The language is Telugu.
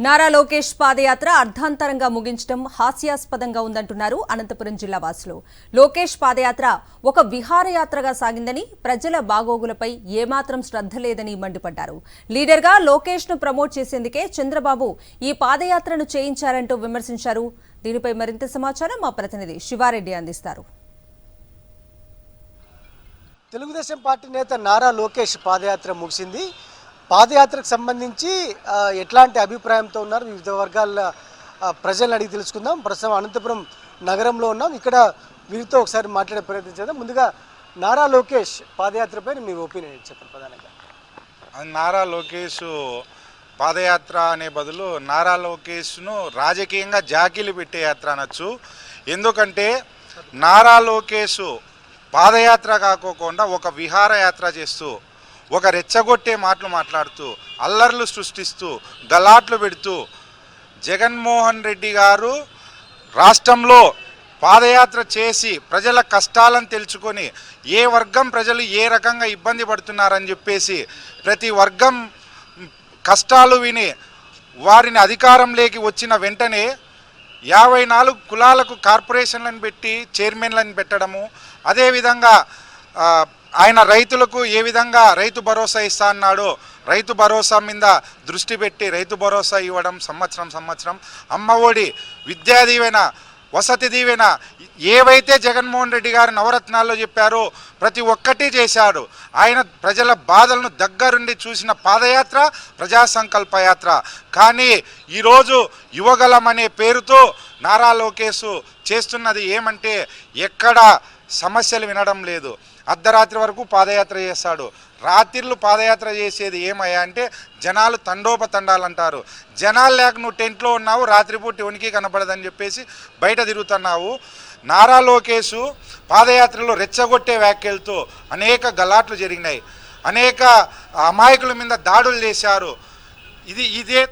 నారా లోకేష్ పాదయాత్ర అర్ధాంతరంగా ముగించడం హాస్యాస్పదంగా ఉందంటున్నారు అనంతపురం జిల్లా వాసులు. లోకేష్ పాదయాత్ర ఒక విహారయాత్రగా సాగిందని, ప్రజల బాగోగులపై ఏమాత్రం శ్రద్ధ లేదని మండిపడ్డారు. లీడర్గా లోకేష్ ను ప్రమోట్ చేసేందుకే చంద్రబాబు ఈ పాదయాత్రను చేయించారంటూ విమర్శించారు. దీనిపై మరింత సమాచారం మా ప్రతినిధి శివారెడ్డి అందిస్తారు. తెలుగుదేశం పార్టీ నేత నారా లోకేష్ పాదయాత్ర ముగిసింది. పాదయాత్రకు సంబంధించి ఎట్లాంటి అభిప్రాయంతో ఉన్నారు వివిధ వర్గాల ప్రజలను అడిగి తెలుసుకుందాం. ప్రస్తుతం అనంతపురం నగరంలో ఉన్నాం. ఇక్కడ వీరితో ఒకసారి మాట్లాడే ప్రయత్నం చేద్దాం. ముందుగా నారా లోకేష్ పాదయాత్రపై మీ ఒపీనియన్ చెప్పండి. ప్రధానంగా నారా లోకేష్ పాదయాత్ర అనే బదులు నారా లోకేష్ను రాజకీయంగా జాకీలు పెట్టే యాత్ర అనొచ్చు. ఎందుకంటే నారా లోకేష్ పాదయాత్ర కాకోకుండా ఒక విహారయాత్ర చేస్తూ, ఒక రెచ్చగొట్టే మాటలు మాట్లాడుతూ, అల్లర్లు సృష్టిస్తూ, గలాట్లు పెడుతూ, జగన్మోహన్ రెడ్డి గారు రాష్ట్రంలో పాదయాత్ర చేసి ప్రజల కష్టాలను తెలుసుకొని ఏ వర్గం ప్రజలు ఏ రకంగా ఇబ్బంది పడుతున్నారని చెప్పేసి ప్రతి వర్గం కష్టాలు విని వారిని అధికారంలోకి వచ్చిన వెంటనే 54 కులాలకు కార్పొరేషన్లను పెట్టి చైర్మన్లను పెట్టడము, అదేవిధంగా ఆయన రైతులకు ఏ విధంగా రైతు భరోసా ఇస్తా అన్నాడో రైతు భరోసా మీద దృష్టి పెట్టి రైతు భరోసా ఇవ్వడం, సంవత్సరం అమ్మ ఒడి, విద్యా దీవెన, వసతి దీవెన, ఏవైతే జగన్మోహన్ రెడ్డి గారు నవరత్నాల్లో చెప్పారో ప్రతి ఒక్కటి చేశాడు. ఆయన ప్రజల బాధలను దగ్గరుండి చూసిన పాదయాత్ర ప్రజా సంకల్ప యాత్ర. కానీ ఈరోజు యువగలం అనే పేరుతో నారా లోకేష్ చేస్తున్నది ఏమంటే ఎక్కడ సమస్యలు వినడం లేదు. అర్ధరాత్రి వరకు పాదయాత్ర చేస్తాడు. రాత్రిళ్ళు పాదయాత్ర చేసేది ఏమయ్యా అంటే జనాలు తండోపతండాలు అంటారు. జనాలు లేక నువ్వు టెంట్లో ఉన్నావు, రాత్రిపూట ఉనికి కనపడదని చెప్పేసి బయట తిరుగుతున్నావు. నారా లోకేష్ పాదయాత్రలో రెచ్చగొట్టే వ్యాఖ్యలతో అనేక గలాట్లు జరిగినాయి, అనేక అమాయకుల మీద దాడులు చేశారు. ఇదే